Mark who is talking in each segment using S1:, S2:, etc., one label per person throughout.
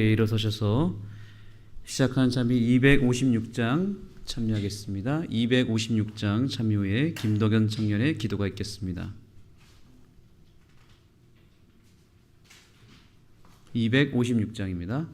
S1: 일어서셔서 시작한 참여 256장 참여하겠습니다. 256장 참여 후에 김덕연 청년의 기도가 있겠습니다. 256장입니다.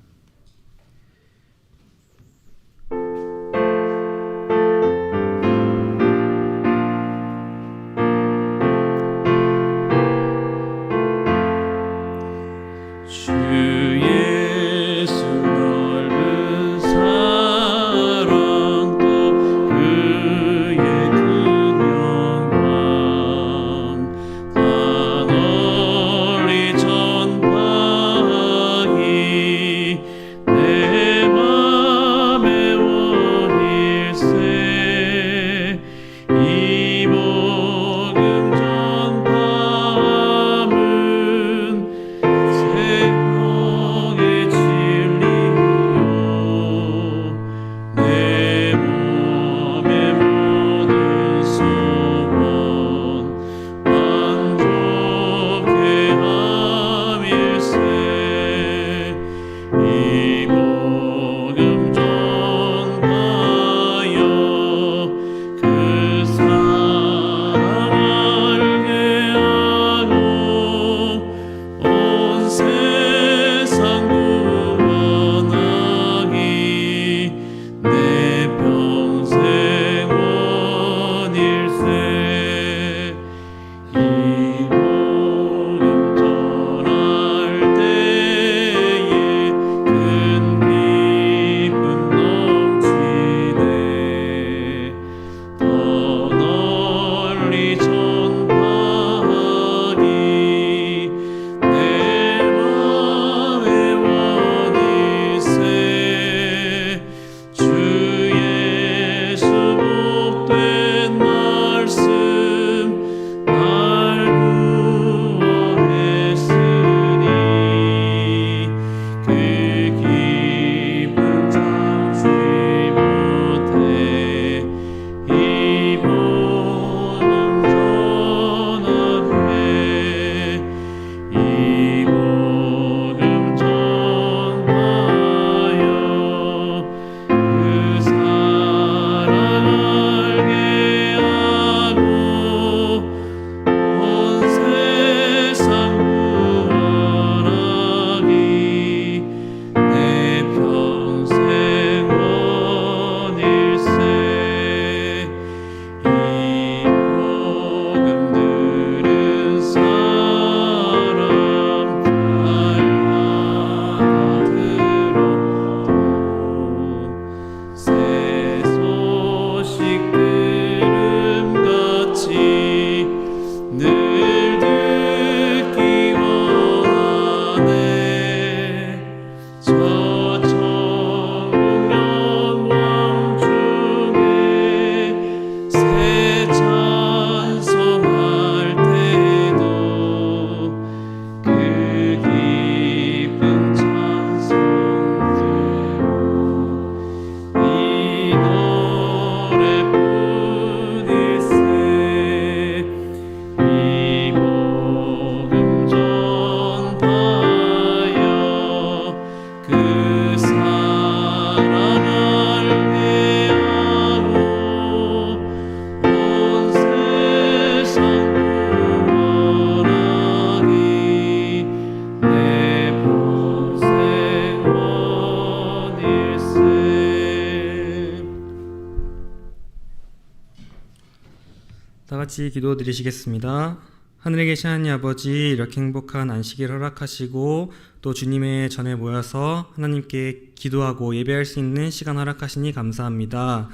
S2: 같이 기도 드리시겠습니다. 하늘에 계신 하나님 아버지, 이렇게 행복한 안식일 허락하시고 또 주님의 전에 모여서 하나님께 기도하고 예배할 수 있는 시간 허락하시니 감사합니다.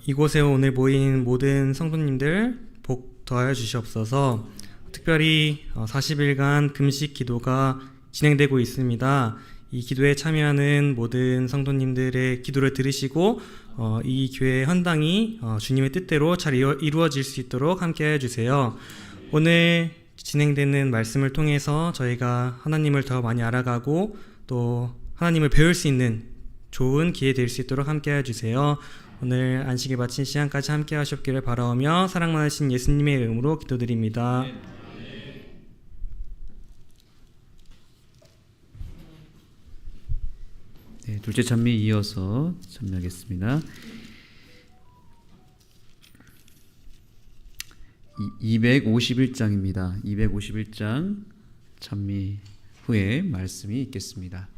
S2: 이곳에 오늘 모인 모든 성도님들 복 더하여 주시옵소서. 특별히 40일간 금식 기도가 진행되고 있습니다. 이 기도에 참여하는 모든 성도님들의 기도를 들으시고 이 교회 헌당이 주님의 뜻대로 잘 이루어질 수 있도록 함께 해주세요. 오늘 진행되는 말씀을 통해서 저희가 하나님을 더 많이 알아가고 또 하나님을 배울 수 있는 좋은 기회 될 수 있도록 함께 해주세요. 오늘 안식일 마친 시간까지 함께 하셨기를 바라오며 사랑 많으신 예수님의 이름으로 기도드립니다.
S1: 네, 둘째 찬미 이어서 참여하겠습니다. 251장입니다. 251장 찬미 후에 말씀이 있겠습니다.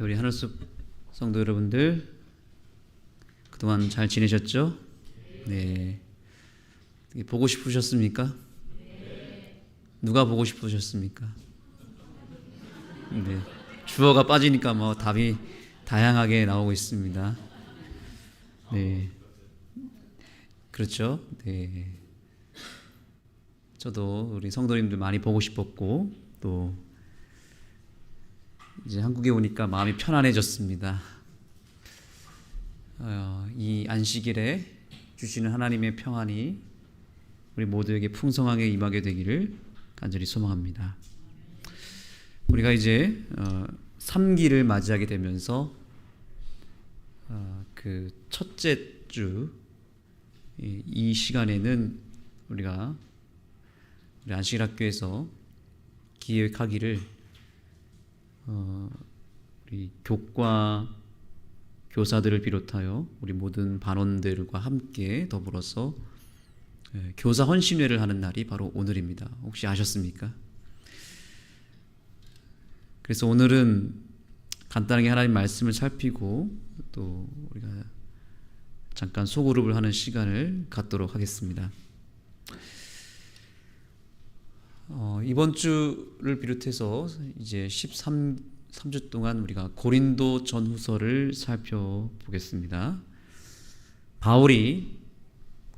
S1: 우리 하늘숲 성도 여러분들 그동안 잘 지내셨죠? 네. 보고 싶으셨습니까? 누가 보고 싶으셨습니까? 네. 주어가 빠지니까 뭐 답이 다양하게 나오고 있습니다. 네. 그렇죠. 네. 저도 우리 성도님들 많이 보고 싶었고 또 이제 한국에 오니까 마음이 편안해졌습니다. 이 안식일에 주시는 하나님의 평안이 우리 모두에게 풍성하게 임하게 되기를 간절히 소망합니다. 우리가 이제 3기를 맞이하게 되면서 그 첫째 주 이 시간에는 우리가 우리 안식일학교에서 기획하기를 우리 교과 교사들을 비롯하여 우리 모든 반원들과 함께 더불어서 교사 헌신회를 하는 날이 바로 오늘입니다. 혹시 아셨습니까? 그래서 오늘은 간단하게 하나님 말씀을 살피고 또 우리가 잠깐 소그룹을 하는 시간을 갖도록 하겠습니다. 이번 주를 비롯해서 이제 3주 동안 우리가 고린도 전후서를 살펴보겠습니다. 바울이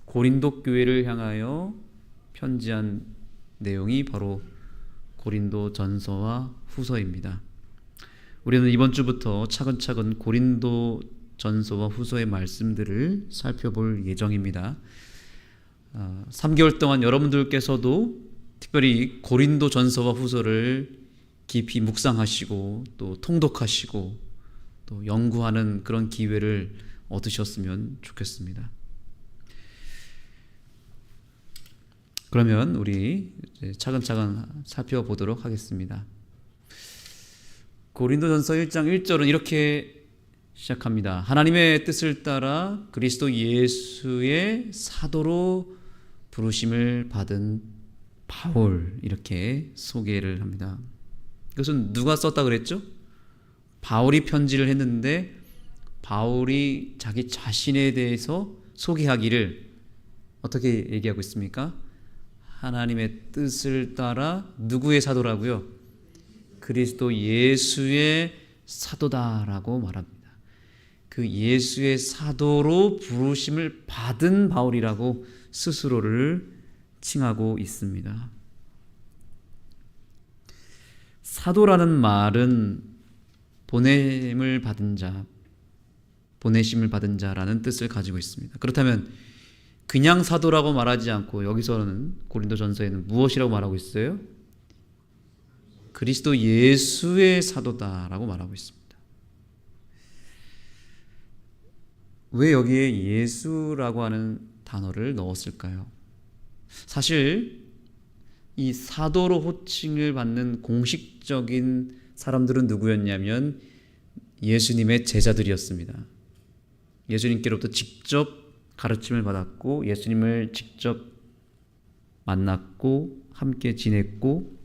S1: 고린도 교회를 향하여 편지한 내용이 바로 고린도 전서와 후서입니다. 우리는 이번 주부터 차근차근 고린도 전서와 후서의 말씀들을 살펴볼 예정입니다. 3개월 동안 여러분들께서도 특별히 고린도 전서와 후서를 깊이 묵상하시고 또 통독하시고 또 연구하는 그런 기회를 얻으셨으면 좋겠습니다. 그러면 우리 이제 차근차근 살펴보도록 하겠습니다. 고린도전서 1장 1절은 이렇게 시작합니다. 하나님의 뜻을 따라 그리스도 예수의 사도로 부르심을 받은 바울, 이렇게 소개를 합니다. 이것은 누가 썼다 그랬죠? 바울이 편지를 했는데 바울이 자기 자신에 대해서 소개하기를 어떻게 얘기하고 있습니까? 하나님의 뜻을 따라 누구의 사도라고요? 그리스도 예수의 사도다라고 말합니다. 그 예수의 사도로 부르심을 받은 바울이라고 스스로를 칭하고 있습니다. 사도라는 말은 보냄을 받은 자, 보내심을 받은 자라는 뜻을 가지고 있습니다. 그렇다면 그냥 사도라고 말하지 않고 여기서는 고린도전서에는 무엇이라고 말하고 있어요? 그리스도 예수의 사도다라고 말하고 있습니다. 왜 여기에 예수라고 하는 단어를 넣었을까요? 사실 이 사도로 호칭을 받는 공식적인 사람들은 누구였냐면 예수님의 제자들이었습니다. 예수님께로부터 직접 가르침을 받았고 예수님을 직접 만났고 함께 지냈고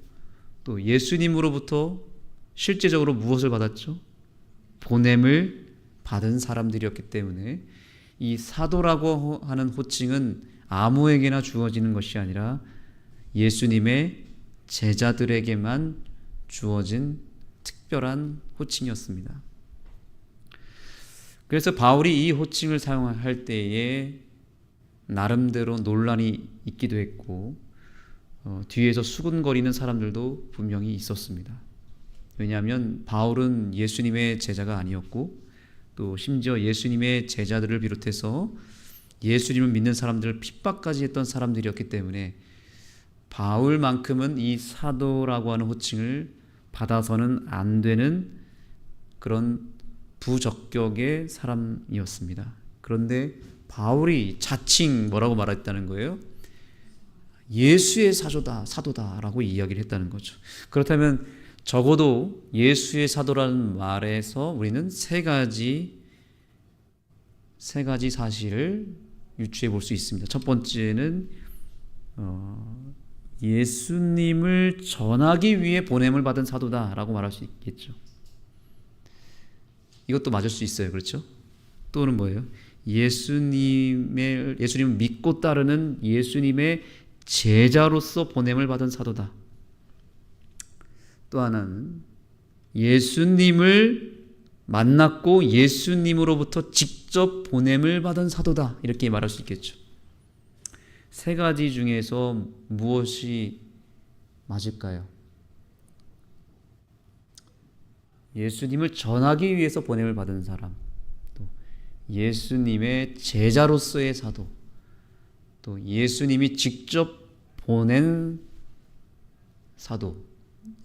S1: 또 예수님으로부터 실제적으로 무엇을 받았죠? 보냄을 받은 사람들이었기 때문에 이 사도라고 하는 호칭은 아무에게나 주어지는 것이 아니라 예수님의 제자들에게만 주어진 특별한 호칭이었습니다. 그래서 바울이 이 호칭을 사용할 때에 나름대로 논란이 있기도 했고 뒤에서 수군거리는 사람들도 분명히 있었습니다. 왜냐하면 바울은 예수님의 제자가 아니었고 또 심지어 예수님의 제자들을 비롯해서 예수님을 믿는 사람들을 핍박까지 했던 사람들이었기 때문에 바울만큼은 이 사도라고 하는 호칭을 받아서는 안 되는 그런 부적격의 사람이었습니다. 그런데 바울이 자칭 뭐라고 말했다는 거예요? 예수의 사도다라고 이야기를 했다는 거죠. 그렇다면 적어도 예수의 사도라는 말에서 우리는 세 가지 사실을 유추해 볼 수 있습니다. 첫 번째는 예수님을 전하기 위해 보냄을 받은 사도다라고 말할 수 있겠죠. 이것도 맞을 수 있어요. 그렇죠? 또는 뭐예요? 예수님을 믿고 따르는 예수님의 제자로서 보냄을 받은 사도다. 또 하나는 예수님을 만났고 예수님으로부터 직접 보냄을 받은 사도다. 이렇게 말할 수 있겠죠. 세 가지 중에서 무엇이 맞을까요? 예수님을 전하기 위해서 보냄을 받은 사람, 또 예수님의 제자로서의 사도, 또 예수님이 직접 보낸 사도,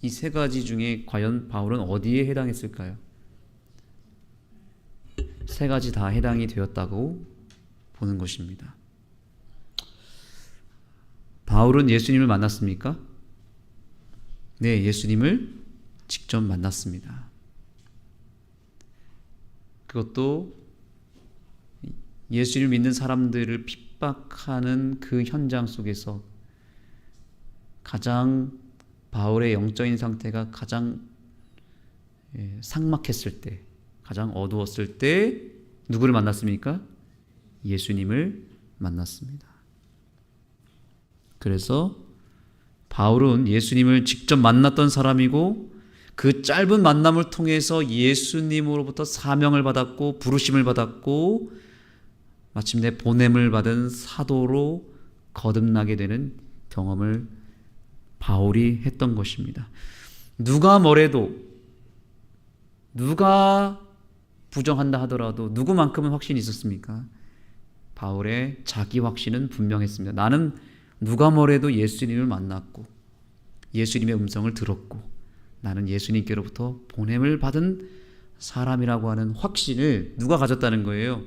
S1: 이 세 가지 중에 과연 바울은 어디에 해당했을까요? 세 가지 다 해당이 되었다고 보는 것입니다. 바울은 예수님을 만났습니까? 네, 예수님을 직접 만났습니다. 그것도 예수님을 믿는 사람들을 핍박하는 그 현장 속에서 가장 바울의 영적인 상태가 가장 삭막했을 때, 가장 어두웠을 때 누구를 만났습니까? 예수님을 만났습니다. 그래서 바울은 예수님을 직접 만났던 사람이고 그 짧은 만남을 통해서 예수님으로부터 사명을 받았고 부르심을 받았고 마침내 보냄을 받은 사도로 거듭나게 되는 경험을 바울이 했던 것입니다. 누가 뭐래도, 누가 부정한다 하더라도 누구만큼은 확신이 있었습니까? 바울의 자기 확신은 분명했습니다. 나는 누가 뭐래도 예수님을 만났고 예수님의 음성을 들었고 나는 예수님께로부터 보냄을 받은 사람이라고 하는 확신을 누가 가졌다는 거예요?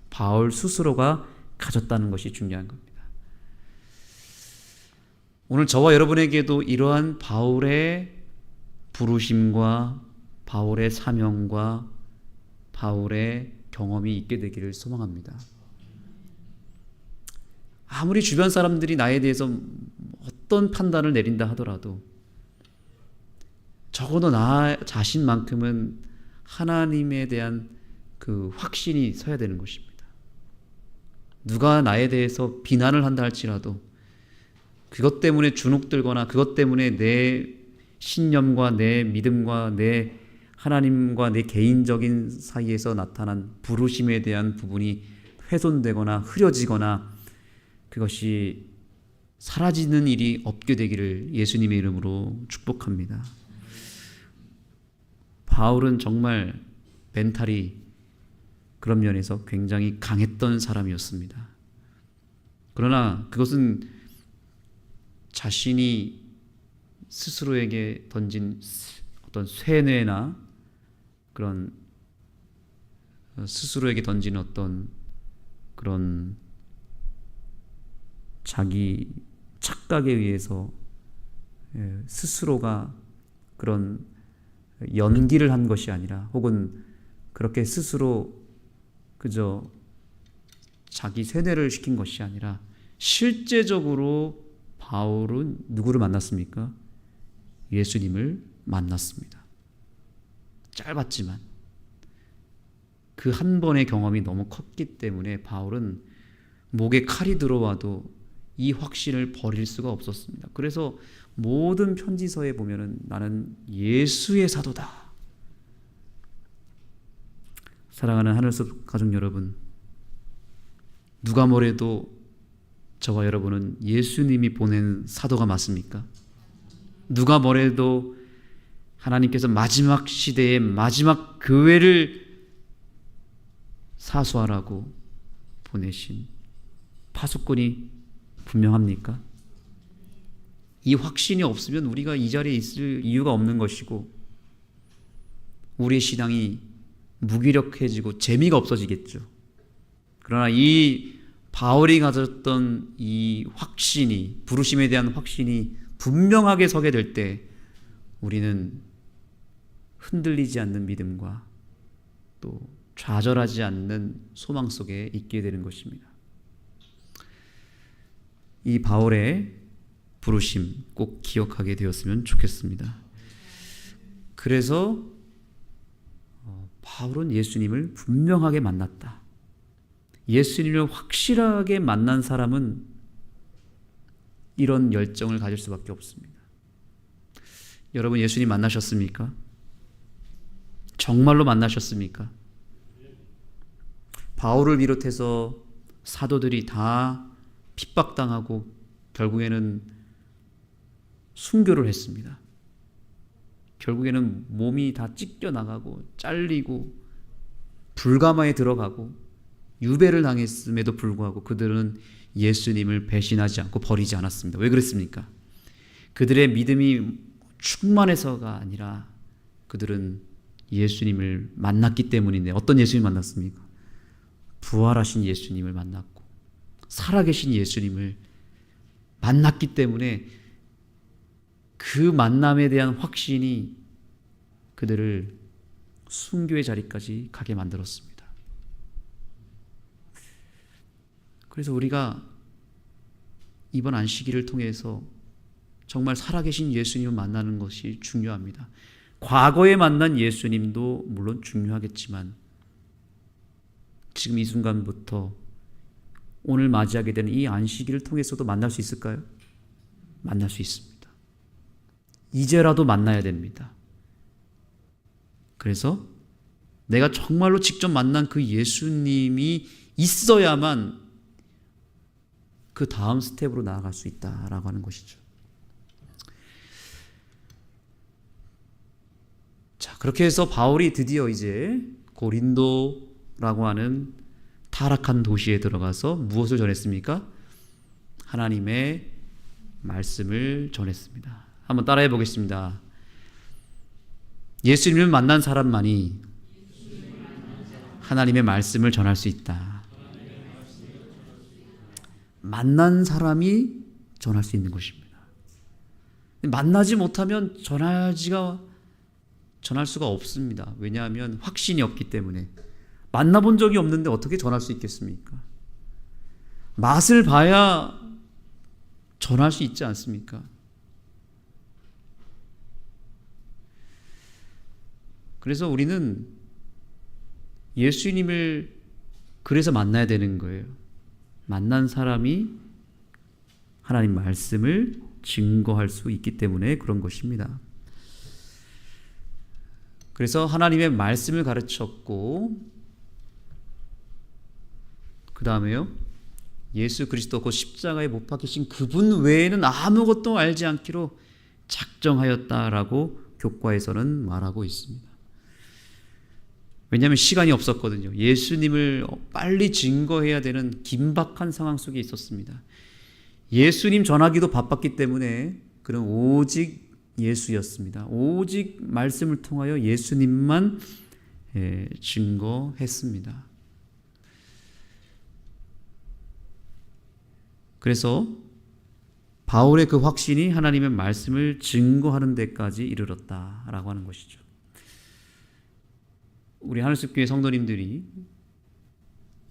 S1: 바울 스스로가 가졌다는 것이 중요한 겁니다. 오늘 저와 여러분에게도 이러한 바울의 부르심과 바울의 사명과 바울의 경험이 있게 되기를 소망합니다. 아무리 주변 사람들이 나에 대해서 어떤 판단을 내린다 하더라도 적어도 나 자신만큼은 하나님에 대한 그 확신이 서야 되는 것입니다. 누가 나에 대해서 비난을 한다 할지라도 그것 때문에 주눅들거나 그것 때문에 내 신념과 내 믿음과 내 하나님과 내 개인적인 사이에서 나타난 부르심에 대한 부분이 훼손되거나 흐려지거나 그것이 사라지는 일이 없게 되기를 예수님의 이름으로 축복합니다. 바울은 정말 멘탈이 그런 면에서 굉장히 강했던 사람이었습니다. 그러나 그것은 자신이 스스로에게 던진 어떤 쇠뇌나 그런 스스로에게 던진 어떤 그런 자기 착각에 의해서 스스로가 그런 연기를 한 것이 아니라 혹은 그렇게 스스로 그저 자기 세뇌를 시킨 것이 아니라 실제적으로 바울은 누구를 만났습니까? 예수님을 만났습니다. 짧았지만 그 한 번의 경험이 너무 컸기 때문에 바울은 목에 칼이 들어와도 이 확신을 버릴 수가 없었습니다. 그래서 모든 편지서에 보면은 나는 예수의 사도다. 사랑하는 하늘숲 가족 여러분, 누가 뭐래도 저와 여러분은 예수님이 보낸 사도가 맞습니까? 누가 뭐래도 하나님께서 마지막 시대의 마지막 교회를 사수하라고 보내신 파수꾼이 분명합니까? 이 확신이 없으면 우리가 이 자리에 있을 이유가 없는 것이고 우리의 신앙이 무기력해지고 재미가 없어지겠죠. 그러나 이 바울이 가졌던 이 확신이, 부르심에 대한 확신이 분명하게 서게 될 때 우리는 흔들리지 않는 믿음과 또 좌절하지 않는 소망 속에 있게 되는 것입니다. 이 바울의 부르심 꼭 기억하게 되었으면 좋겠습니다. 그래서 바울은 예수님을 분명하게 만났다. 예수님을 확실하게 만난 사람은 이런 열정을 가질 수밖에 없습니다. 여러분 예수님 만나셨습니까? 정말로 만나셨습니까? 바울을 비롯해서 사도들이 다 핍박당하고 결국에는 순교를 했습니다. 결국에는 몸이 다 찢겨나가고 잘리고 불가마에 들어가고 유배를 당했음에도 불구하고 그들은 예수님을 배신하지 않고 버리지 않았습니다. 왜 그랬습니까? 그들의 믿음이 충만해서가 아니라 그들은 예수님을 만났기 때문인데 어떤 예수님 만났습니까? 부활하신 예수님을 만났고 살아계신 예수님을 만났기 때문에 그 만남에 대한 확신이 그들을 순교의 자리까지 가게 만들었습니다. 그래서 우리가 이번 안식일을 통해서 정말 살아계신 예수님을 만나는 것이 중요합니다. 과거에 만난 예수님도 물론 중요하겠지만 지금 이 순간부터 오늘 맞이하게 되는 이 안식일을 통해서도 만날 수 있을까요? 만날 수 있습니다. 이제라도 만나야 됩니다. 그래서 내가 정말로 직접 만난 그 예수님이 있어야만 그 다음 스텝으로 나아갈 수 있다라고 하는 것이죠. 자, 그렇게 해서 바울이 드디어 이제 고린도라고 하는 타락한 도시에 들어가서 무엇을 전했습니까? 하나님의 말씀을 전했습니다. 한번 따라해 보겠습니다. 예수님을 만난 사람만이 하나님의 말씀을 전할 수 있다. 만난 사람이 전할 수 있는 것입니다. 만나지 못하면 전할 수가 없습니다. 왜냐하면 확신이 없기 때문에. 만나본 적이 없는데 어떻게 전할 수 있겠습니까? 맛을 봐야 전할 수 있지 않습니까? 그래서 우리는 예수님을 그래서 만나야 되는 거예요. 만난 사람이 하나님 말씀을 증거할 수 있기 때문에 그런 것입니다. 그래서 하나님의 말씀을 가르쳤고 그 다음에요, 예수 그리스도 그 십자가에 못 박히신 그분 외에는 아무것도 알지 않기로 작정하였다라고 교과에서는 말하고 있습니다. 왜냐하면 시간이 없었거든요. 예수님을 빨리 증거해야 되는 긴박한 상황 속에 있었습니다. 예수님 전하기도 바빴기 때문에 그는 오직 예수였습니다. 오직 말씀을 통하여 예수님만 증거했습니다. 그래서 바울의 그 확신이 하나님의 말씀을 증거하는 데까지 이르렀다라고 하는 것이죠. 우리 하늘숲교회 성도님들이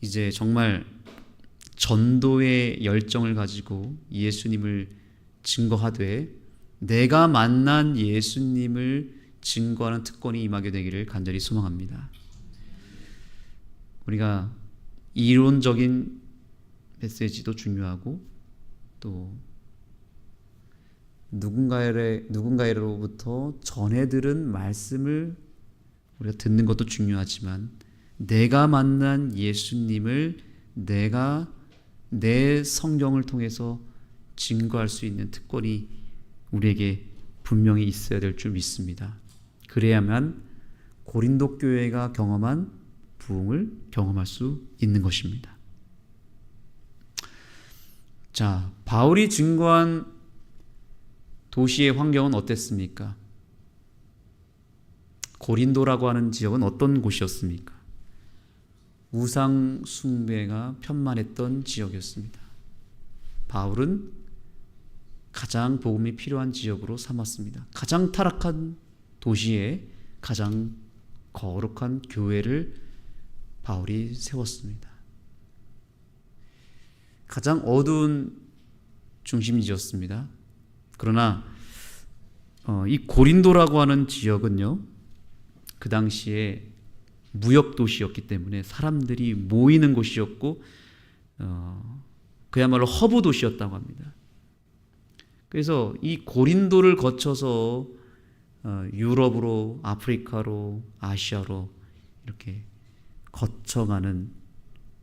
S1: 이제 정말 전도의 열정을 가지고 예수님을 증거하되 내가 만난 예수님을 증거하는 특권이 임하게 되기를 간절히 소망합니다. 우리가 이론적인 메시지도 중요하고 또 누군가로부터 전해 들은 말씀을 우리가 듣는 것도 중요하지만 내가 만난 예수님을 내가 내 성경을 통해서 증거할 수 있는 특권이 우리에게 분명히 있어야 될 줄 믿습니다. 그래야만 고린도 교회가 경험한 부흥을 경험할 수 있는 것입니다. 자, 바울이 증거한 도시의 환경은 어땠습니까? 고린도라고 하는 지역은 어떤 곳이었습니까? 우상 숭배가 편만했던 지역이었습니다. 바울은 가장 복음이 필요한 지역으로 삼았습니다. 가장 타락한 도시에 가장 거룩한 교회를 바울이 세웠습니다. 가장 어두운 중심지였습니다. 그러나 이 고린도라고 하는 지역은요, 그 당시에 무역 도시였기 때문에 사람들이 모이는 곳이었고 그야말로 허브 도시였다고 합니다. 그래서 이 고린도를 거쳐서 유럽으로, 아프리카로, 아시아로 이렇게 거쳐가는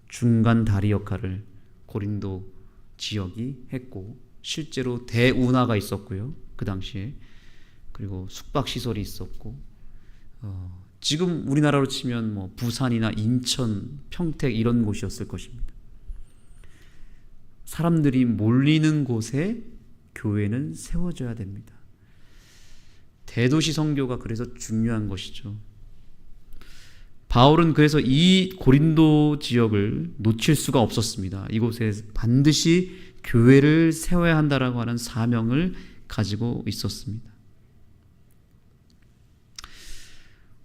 S1: 중간 다리 역할을 고린도 지역이 했고, 실제로 대운하가 있었고요, 그 당시에. 그리고 숙박시설이 있었고, 지금 우리나라로 치면 뭐 부산이나 인천, 평택 이런 곳이었을 것입니다. 사람들이 몰리는 곳에 교회는 세워져야 됩니다. 대도시 선교가 그래서 중요한 것이죠. 바울은 그래서 이 고린도 지역을 놓칠 수가 없었습니다. 이곳에 반드시 교회를 세워야 한다라고 하는 사명을 가지고 있었습니다.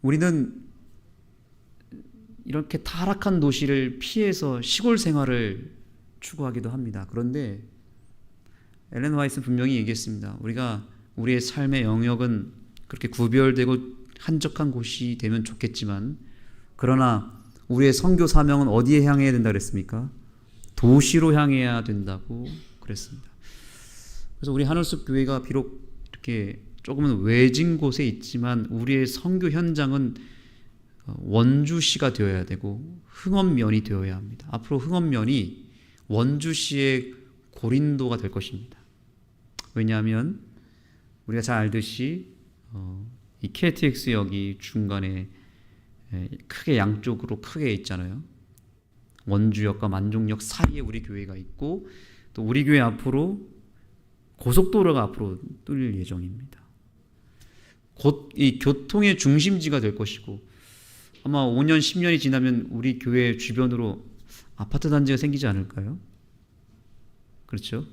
S1: 우리는 이렇게 타락한 도시를 피해서 시골 생활을 추구하기도 합니다. 그런데 엘렌 화이트는 분명히 얘기했습니다. 우리가 우리의 삶의 영역은 그렇게 구별되고 한적한 곳이 되면 좋겠지만, 그러나 우리의 선교 사명은 어디에 향해야 된다 그랬습니까? 도시로 향해야 된다고 그랬습니다. 그래서 우리 하늘숲 교회가 비록 이렇게 조금은 외진 곳에 있지만 우리의 선교 현장은 원주시가 되어야 되고 흥원면이 되어야 합니다. 앞으로 흥원면이 원주시의 고린도가 될 것입니다. 왜냐하면 우리가 잘 알듯이 이 KTX역이 중간에 크게 양쪽으로 크게 있잖아요. 원주역과 만종역 사이에 우리 교회가 있고, 또 우리 교회 앞으로 고속도로가 앞으로 뚫릴 예정입니다. 곧 이 교통의 중심지가 될 것이고, 아마 5년, 10년이 지나면 우리 교회 주변으로 아파트 단지가 생기지 않을까요? 그렇죠?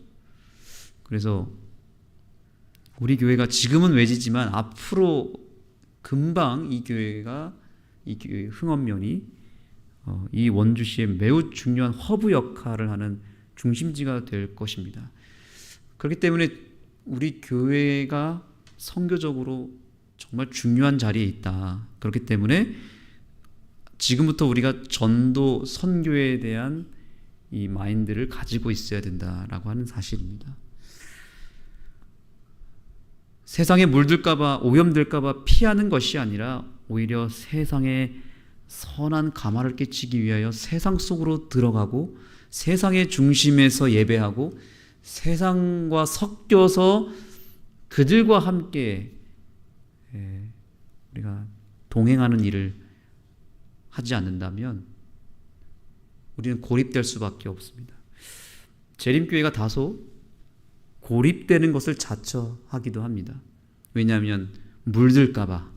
S1: 그래서 우리 교회가 지금은 외지지만 앞으로 금방 이 교회가, 이 교회 흥원면이 이 원주시의 매우 중요한 허브 역할을 하는 중심지가 될 것입니다. 그렇기 때문에 우리 교회가 선교적으로 정말 중요한 자리에 있다. 그렇기 때문에 지금부터 우리가 전도 선교에 대한 이 마인드를 가지고 있어야 된다라고 하는 사실입니다. 세상에 물들까봐, 오염될까봐 피하는 것이 아니라 오히려 세상에 선한 감화를 끼치기 위하여 세상 속으로 들어가고 세상의 중심에서 예배하고 세상과 섞여서 그들과 함께 우리가 동행하는 일을 하지 않는다면 우리는 고립될 수밖에 없습니다. 재림교회가 다소 고립되는 것을 자처하기도 합니다. 왜냐하면 물들까봐,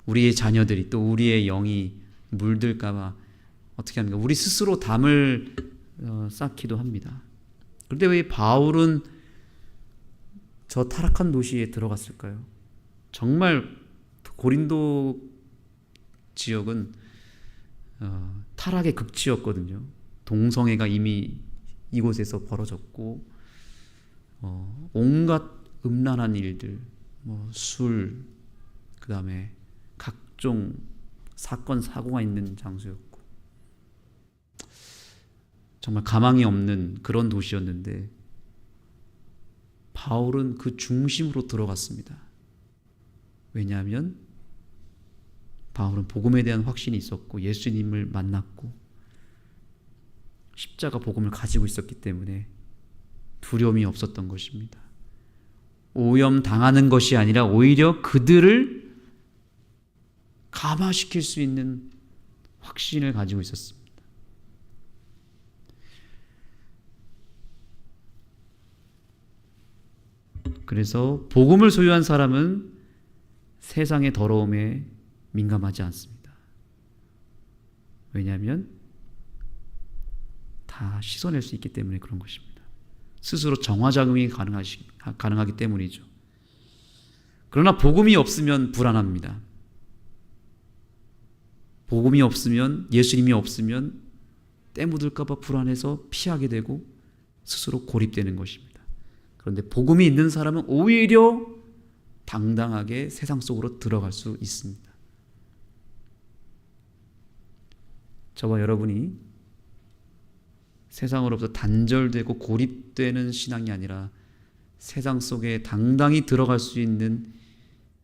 S1: 우리의 자녀들이 또 우리의 영이 물들까봐 어떻게 합니까? 우리 스스로 담을 쌓기도 합니다. 그런데 왜 바울은 저 타락한 도시에 들어갔을까요? 정말 고린도 지역은 타락의 극치였거든요. 동성애가 이미 이곳에서 벌어졌고, 온갖 음란한 일들, 술, 그 다음에 각종 사건 사고가 있는 장소였고, 정말 가망이 없는 그런 도시였는데 바울은 그 중심으로 들어갔습니다. 왜냐하면 바울은 복음에 대한 확신이 있었고 예수님을 만났고 십자가 복음을 가지고 있었기 때문에 두려움이 없었던 것입니다. 오염 당하는 것이 아니라 오히려 그들을 감화시킬 수 있는 확신을 가지고 있었습니다. 그래서 복음을 소유한 사람은 세상의 더러움에 민감하지 않습니다. 왜냐하면 다 씻어낼 수 있기 때문에 그런 것입니다. 스스로 정화작용이 가능하기 때문이죠. 그러나 복음이 없으면 불안합니다. 복음이 없으면, 예수님이 없으면 때 묻을까 봐 불안해서 피하게 되고 스스로 고립되는 것입니다. 그런데 복음이 있는 사람은 오히려 당당하게 세상 속으로 들어갈 수 있습니다. 저와 여러분이 세상으로부터 단절되고 고립되는 신앙이 아니라 세상 속에 당당히 들어갈 수 있는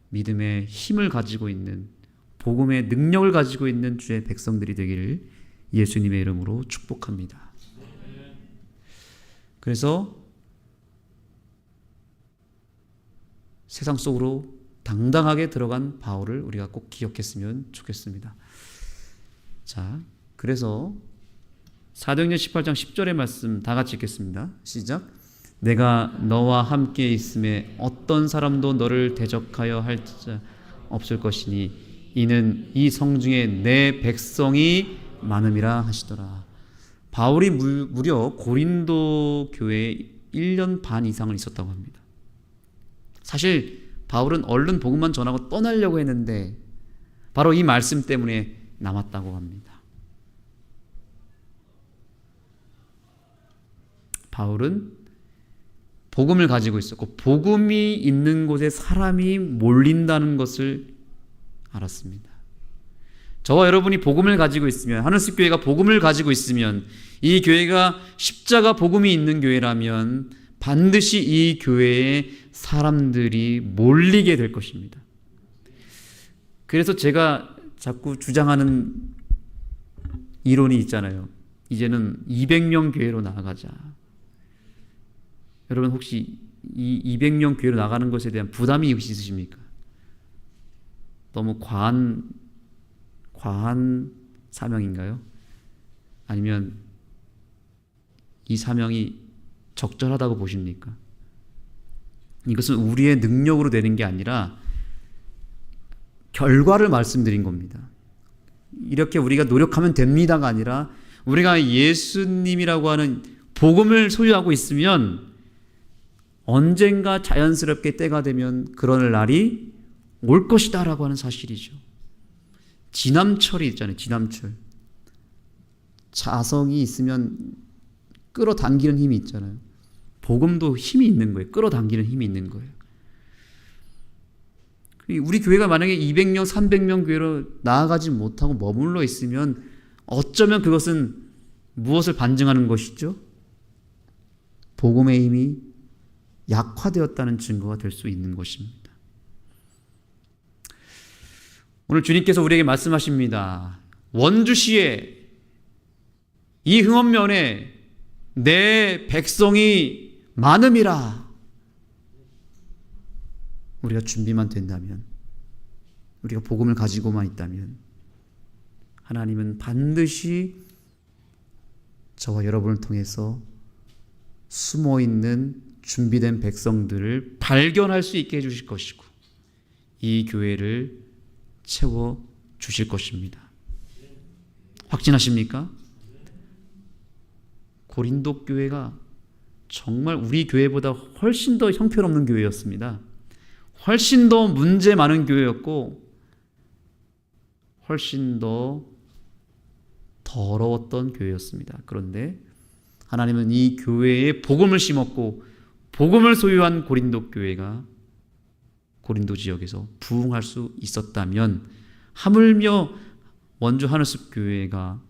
S1: 믿음의 힘을 가지고 있는, 복음의 능력을 가지고 있는 주의 백성들이 되기를 예수님의 이름으로 축복합니다. 그래서 세상 속으로 당당하게 들어간 바울을 우리가 꼭 기억했으면 좋겠습니다. 자, 그래서 사도행전 18장 10절의 말씀 다 같이 읽겠습니다. 시작. 내가 너와 함께 있음에 어떤 사람도 너를 대적하여 할 자 없을 것이니 이는 이 성중에 내 백성이 많음이라 하시더라. 바울이 무려 고린도 교회에 1년 반 이상을 있었다고 합니다. 사실 바울은 얼른 복음만 전하고 떠나려고 했는데 바로 이 말씀 때문에 남았다고 합니다. 바울은 복음을 가지고 있었고 복음이 있는 곳에 사람이 몰린다는 것을 알았습니다. 저와 여러분이 복음을 가지고 있으면, 하늘숲 교회가 복음을 가지고 있으면, 이 교회가 십자가 복음이 있는 교회라면 반드시 이 교회에 사람들이 몰리게 될 것입니다. 그래서 제가 자꾸 주장하는 이론이 있잖아요. 이제는 200명 교회로 나아가자. 여러분 혹시 이 200명 교회로 나가는 것에 대한 부담이 있으십니까? 너무 과한 사명인가요? 아니면 이 사명이 적절하다고 보십니까? 이것은 우리의 능력으로 되는 게 아니라 결과를 말씀드린 겁니다. 이렇게 우리가 노력하면 됩니다가 아니라 우리가 예수님이라고 하는 복음을 소유하고 있으면 언젠가 자연스럽게 때가 되면 그런 날이 올 것이다 라고 하는 사실이죠. 지남철이 있잖아요. 지남철. 자성이 있으면 끌어당기는 힘이 있잖아요. 복음도 힘이 있는 거예요. 끌어당기는 힘이 있는 거예요. 우리 교회가 만약에 200명, 300명 교회로 나아가지 못하고 머물러 있으면 어쩌면 그것은 무엇을 반증하는 것이죠? 복음의 힘이 약화되었다는 증거가 될 수 있는 것입니다. 오늘 주님께서 우리에게 말씀하십니다. 원주시에 이 흥원면에 내 백성이 많음이라. 우리가 준비만 된다면, 우리가 복음을 가지고만 있다면 하나님은 반드시 저와 여러분을 통해서 숨어있는 준비된 백성들을 발견할 수 있게 해주실 것이고 이 교회를 채워주실 것입니다. 확신하십니까? 고린도 교회가 정말 우리 교회보다 훨씬 더 형편없는 교회였습니다. 훨씬 더 문제 많은 교회였고 훨씬 더 더러웠던 교회였습니다. 그런데 하나님은 이 교회에 복음을 심었고 복음을 소유한 고린도 교회가 고린도 지역에서 부흥할 수 있었다면 하물며 원주 하늘숲 교회가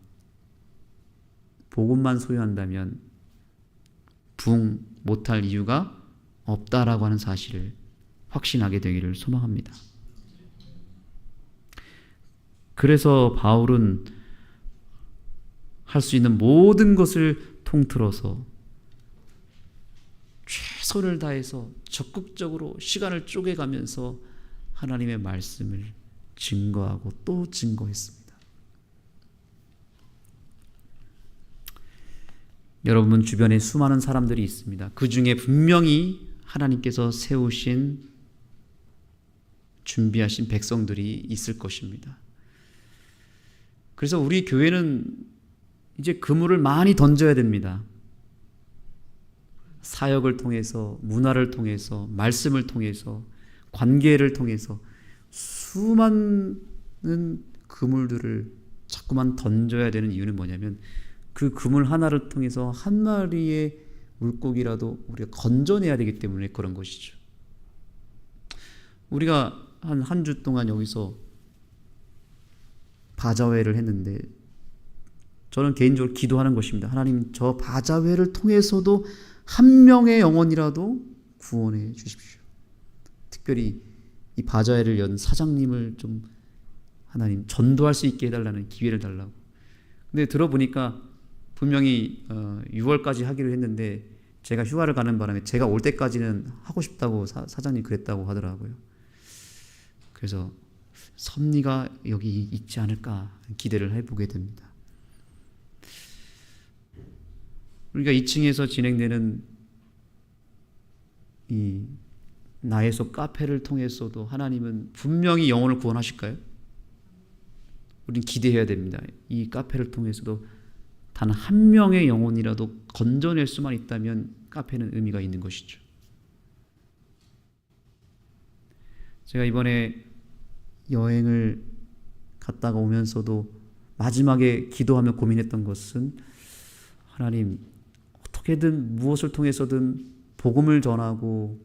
S1: 복음만 소유한다면 부흥 못할 이유가 없다라고 하는 사실을 확신하게 되기를 소망합니다. 그래서 바울은 할 수 있는 모든 것을 통틀어서 최선을 다해서 적극적으로 시간을 쪼개가면서 하나님의 말씀을 증거하고 또 증거했습니다. 여러분 주변에 수많은 사람들이 있습니다. 그 중에 분명히 하나님께서 세우신 준비하신 백성들이 있을 것입니다. 그래서 우리 교회는 이제 그물을 많이 던져야 됩니다. 사역을 통해서, 문화를 통해서, 말씀을 통해서, 관계를 통해서 수많은 그물들을 자꾸만 던져야 되는 이유는 뭐냐면 그 그물 하나를 통해서 한 마리의 물고기라도 우리가 건져내야 되기 때문에 그런 것이죠. 우리가 한 주 동안 여기서 바자회를 했는데 저는 개인적으로 기도하는 것입니다. 하나님, 저 바자회를 통해서도 한 명의 영혼이라도 구원해 주십시오. 특별히 이 바자회를 연 사장님을 좀 하나님 전도할 수 있게 해달라는 기회를 달라고. 근데 들어보니까 분명히 6월까지 하기로 했는데 제가 휴가를 가는 바람에 제가 올 때까지는 하고 싶다고 사장님 그랬다고 하더라고요. 그래서 섭리가 여기 있지 않을까 기대를 해보게 됩니다. 우리가 2층에서 진행되는 이 나에서 카페를 통해서도 하나님은 분명히 영혼을 구원하실까요? 우린 기대해야 됩니다. 이 카페를 통해서도 단 한 명의 영혼이라도 건져낼 수만 있다면 카페는 의미가 있는 것이죠. 제가 이번에 여행을 갔다가 오면서도 마지막에 기도하며 고민했던 것은, 하나님, 어떻게든 무엇을 통해서든 복음을 전하고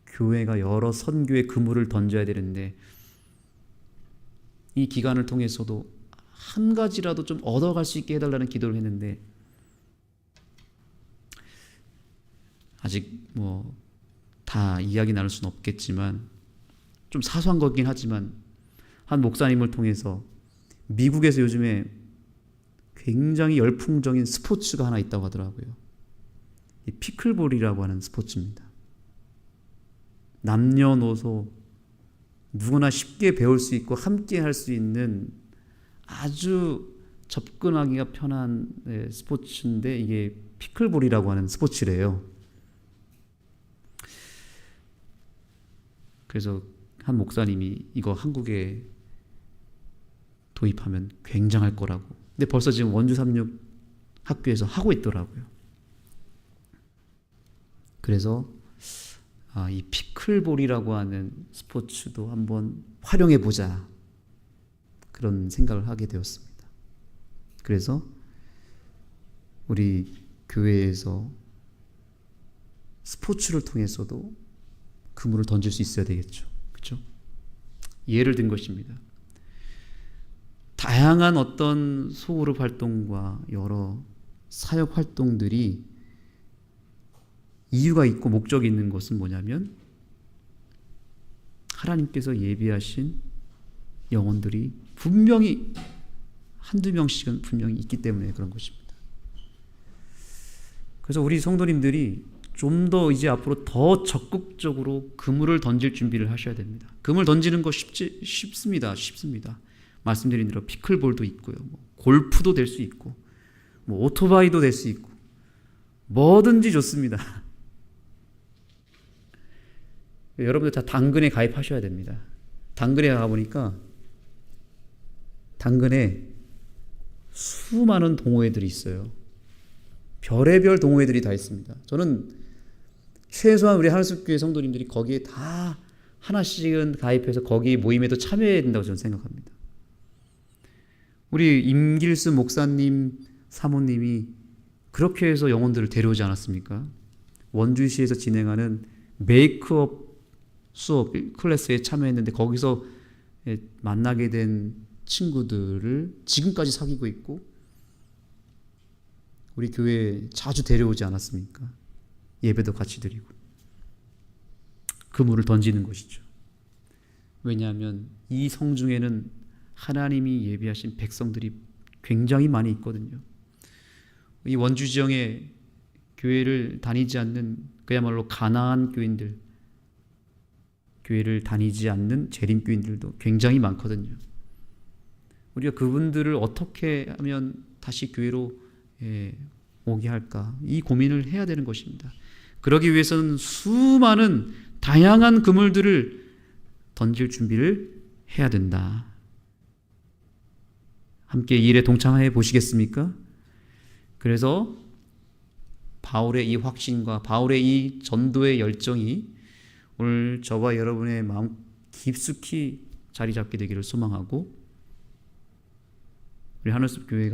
S1: 교회가 여러 선교의 그물을 던져야 되는데, 이 기간을 통해서도 한 가지라도 좀 얻어갈 수 있게 해달라는 기도를 했는데, 아직 다 이야기 나눌 수는 없겠지만 좀 사소한 거긴 하지만, 한 목사님을 통해서 미국에서 요즘에 굉장히 열풍적인 스포츠가 하나 있다고 하더라고요. 이 피클볼이라고 하는 스포츠입니다. 남녀노소 누구나 쉽게 배울 수 있고 함께 할 수 있는 아주 접근하기가 편한 스포츠인데, 이게 피클볼이라고 하는 스포츠래요. 그래서 한 목사님이 이거 한국에 도입하면 굉장할 거라고. 근데 벌써 지금 원주 36 학교에서 하고 있더라고요. 그래서 이 피클볼이라고 하는 스포츠도 한번 활용해 보자, 그런 생각을 하게 되었습니다. 그래서 우리 교회에서 스포츠를 통해서도 그물을 던질 수 있어야 되겠죠. 그렇죠? 예를 든 것입니다. 다양한 어떤 소그룹 활동과 여러 사역 활동들이 이유가 있고 목적이 있는 것은 뭐냐면, 하나님께서 예비하신 영혼들이 분명히 한두 명씩은 분명히 있기 때문에 그런 것입니다. 그래서 우리 성도님들이 좀 더 이제 앞으로 더 적극적으로 그물을 던질 준비를 하셔야 됩니다. 그물 던지는 거 쉽습니다. 말씀드린 대로 피클볼도 있고요, 골프도 될 수 있고, 오토바이도 될 수 있고, 뭐든지 좋습니다. 여러분들 다 당근에 가입하셔야 됩니다. 당근에 가보니까 당근에 수많은 동호회들이 있어요. 별의별 동호회들이 다 있습니다. 저는 최소한 우리 하늘숲교회 성도님들이 거기에 다 하나씩은 가입해서 거기 모임에도 참여해야 된다고 저는 생각합니다. 우리 임길수 목사님 사모님이 그렇게 해서 영혼들을 데려오지 않았습니까? 원주시에서 진행하는 메이크업 수업 클래스에 참여했는데, 거기서 만나게 된 친구들을 지금까지 사귀고 있고, 우리 교회에 자주 데려오지 않았습니까? 예배도 같이 드리고. 그물을 던지는 것이죠. 왜냐하면 이 성중에는 하나님이 예비하신 백성들이 굉장히 많이 있거든요. 이 원주 지역에 교회를 다니지 않는, 그야말로 가난한 교인들, 교회를 다니지 않는 재림교인들도 굉장히 많거든요. 우리가 그분들을 어떻게 하면 다시 교회로 오게 할까, 이 고민을 해야 되는 것입니다. 그러기 위해서는 수많은 다양한 그물들을 던질 준비를 해야 된다. 함께 이 일에 동참해 보시겠습니까? 그래서 바울의 이 확신과 바울의 이 전도의 열정이 오늘 저와 여러분의 마음 깊숙이 자리 잡게 되기를 소망하고, 우리 하늘숲 교회가